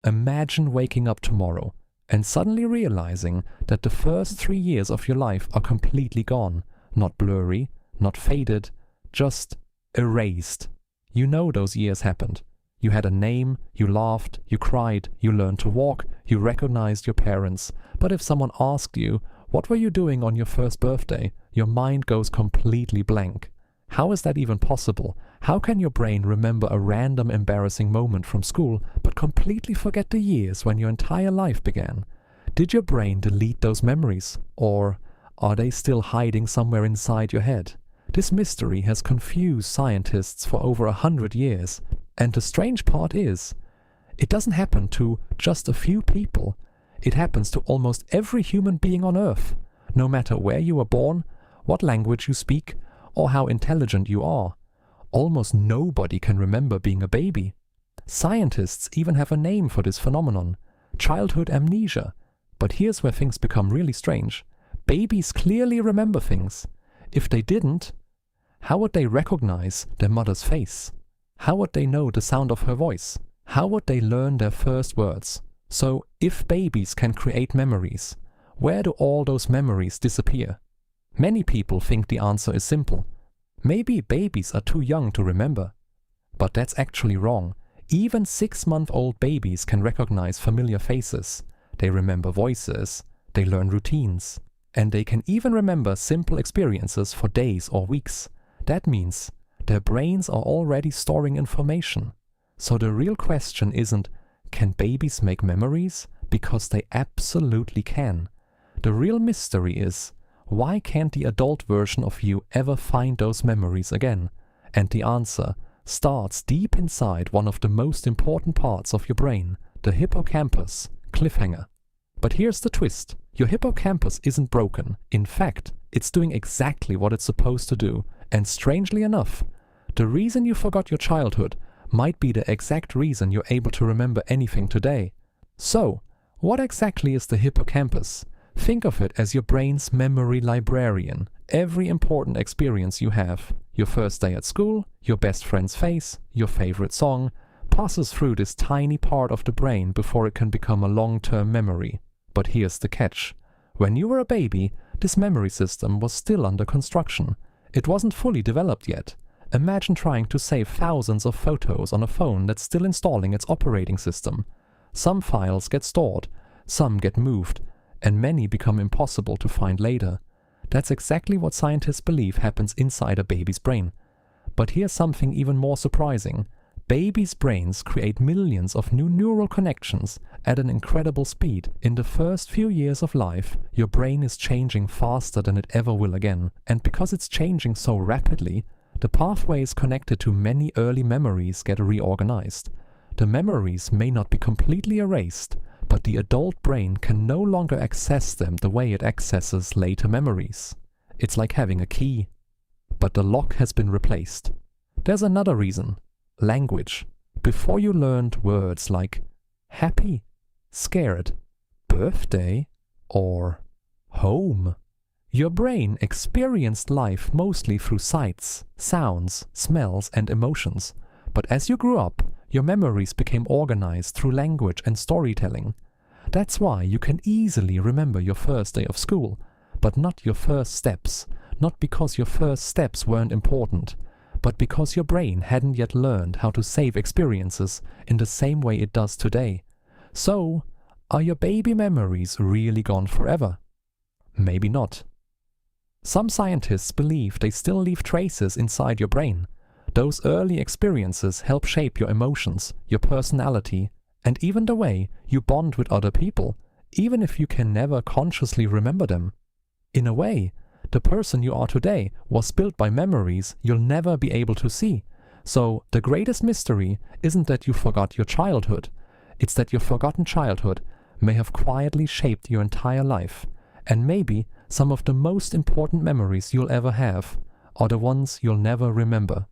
Imagine waking up tomorrow and suddenly realizing that the first 3 years of your life are completely gone. Not blurry, not faded, just erased. You know those years happened. You had a name, you laughed, you cried, you learned to walk, you recognized your parents. But if someone asked you, what were you doing on your first birthday? Your mind goes completely blank. How is that even possible? How can your brain remember a random embarrassing moment from school, but completely forget the years when your entire life began? Did your brain delete those memories? Or are they still hiding somewhere inside your head? This mystery has confused scientists for over 100 years. And the strange part is, it doesn't happen to just a few people. It happens to almost every human being on Earth, no matter where you were born, what language you speak, or how intelligent you are. Almost nobody can remember being a baby. Scientists even have a name for this phenomenon, childhood amnesia. But here's where things become really strange. Babies clearly remember things. If they didn't, how would they recognize their mother's face? How would they know the sound of her voice? How would they learn their first words? So, if babies can create memories, where do all those memories disappear? Many people think the answer is simple. Maybe babies are too young to remember. But that's actually wrong. Even 6-month-old babies can recognize familiar faces. They remember voices. They learn routines. And they can even remember simple experiences for days or weeks. That means their brains are already storing information. So the real question isn't, can babies make memories? Because they absolutely can. The real mystery is, why can't the adult version of you ever find those memories again? And the answer starts deep inside one of the most important parts of your brain, the hippocampus. Cliffhanger. But here's the twist. Your hippocampus isn't broken. In fact, it's doing exactly what it's supposed to do. And strangely enough, the reason you forgot your childhood might be the exact reason you're able to remember anything today. So, what exactly is the hippocampus? Think of it as your brain's memory librarian. Every important experience you have, your first day at school, your best friend's face, your favorite song, passes through this tiny part of the brain before it can become a long-term memory. But here's the catch. When you were a baby, this memory system was still under construction. It wasn't fully developed yet. Imagine trying to save thousands of photos on a phone that's still installing its operating system. Some files get stored, some get moved, and many become impossible to find later. That's exactly what scientists believe happens inside a baby's brain. But here's something even more surprising. Babies' brains create millions of new neural connections at an incredible speed. In the first few years of life, your brain is changing faster than it ever will again. And because it's changing so rapidly, the pathways connected to many early memories get reorganized. The memories may not be completely erased, but the adult brain can no longer access them the way it accesses later memories. It's like having a key, but the lock has been replaced. There's another reason. Language. Before you learned words like happy, scared, birthday, or home, your brain experienced life mostly through sights, sounds, smells, and emotions. But as you grew up, your memories became organized through language and storytelling. That's why you can easily remember your first day of school, but not your first steps. Not because your first steps weren't important, but because your brain hadn't yet learned how to save experiences in the same way it does today. So, are your baby memories really gone forever? Maybe not. Some scientists believe they still leave traces inside your brain. Those early experiences help shape your emotions, your personality, and even the way you bond with other people, even if you can never consciously remember them. In a way, the person you are today was built by memories you'll never be able to see. So the greatest mystery isn't that you forgot your childhood. It's that your forgotten childhood may have quietly shaped your entire life. And maybe some of the most important memories you'll ever have are the ones you'll never remember.